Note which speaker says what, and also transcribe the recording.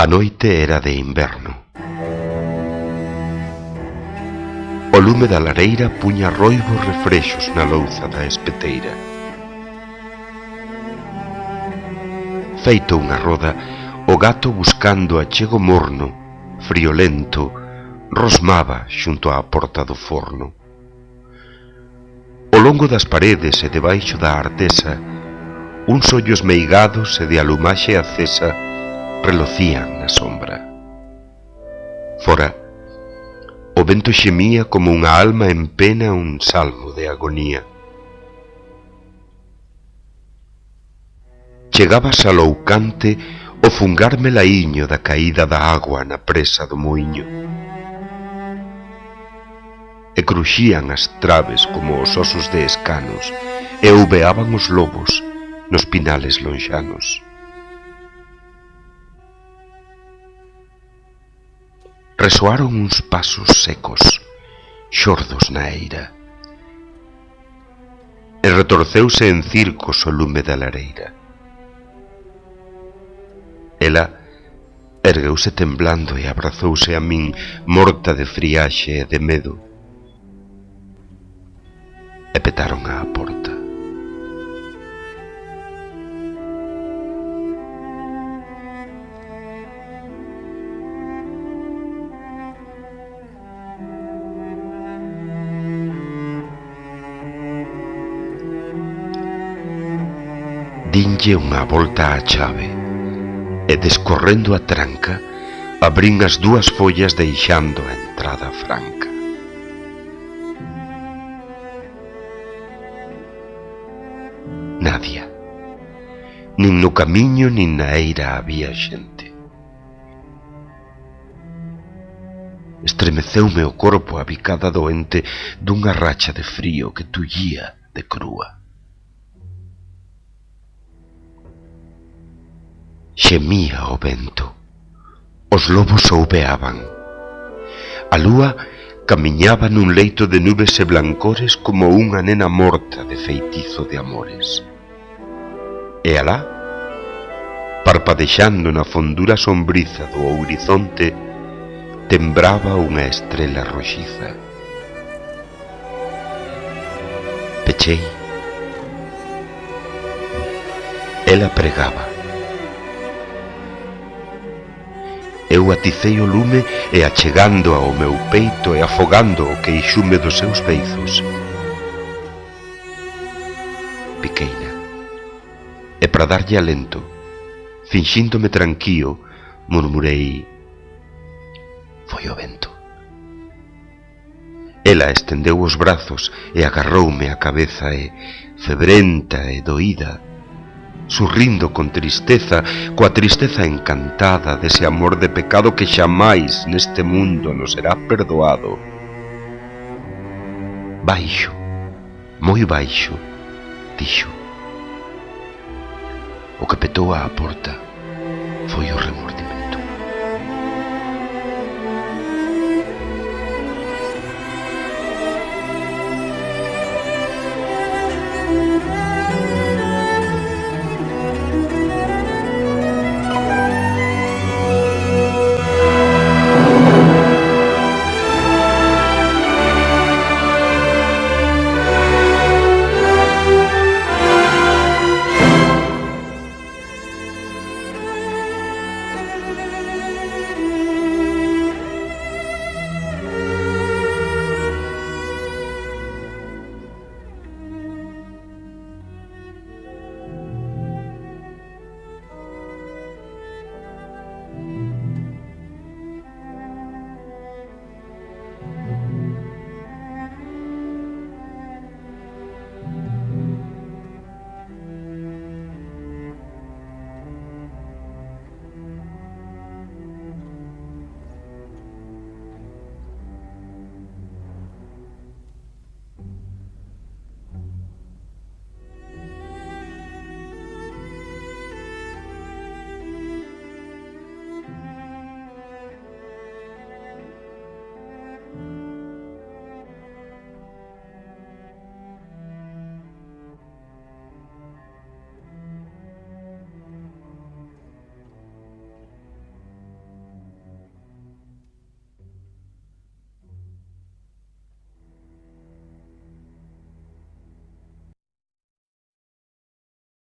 Speaker 1: A noite era de inverno. O lume da lareira puña roibos refrexos na louza da espeteira. Feito unha roda, o gato buscando achego morno, friolento, rosmaba xunto á porta do forno. Ao longo das paredes e debaixo da artesa, uns ollos meigados e de alumaxe acesa relocían na sombra. Fora, o vento xemía como unha alma en pena un salmo de agonía. Chegaba saloucante o fungar melaíño da caída da agua na presa do muiño. E cruxían as traves como os osos de escanos e ouveaban os lobos nos pinales lonxanos. Resoaron uns pasos secos, xordos na eira, e retorceuse en circos o lume da lareira. Ela ergueuse temblando e abrazouse a min, morta de friaxe e de medo. E petaron á porta. Dinlle unha volta á chave e, descorrendo a tranca, abrín as dúas follas deixando a entrada franca. Nadia. Nin no camiño nin na eira había xente. Estremeceume o corpo a bicada doente dunha racha de frío que tullía de crúa. Xemía o vento, os lobos ouveaban. A lúa camiñaba nun leito de nubes e blancores como unha nena morta de feitizo de amores. E alá, parpadexando na fondura sombriza do horizonte, tembraba unha estrela roxiza. Pechei. Ela pregaba. Eu aticei o lume e achegando ao meu peito e afogando o queixume dos seus beizos. Piqueina. E para darlle alento, finxíndome tranquilo, murmurei: foi o vento. Ela estendeu os brazos e agarroume a cabeza e, febrenta e doída, surrindo con tristeza, coa tristeza encantada dese amor de pecado que xamais neste mundo nos será perdoado. Baixo, moi baixo, dixo. O que petou á porta foi o remordimento.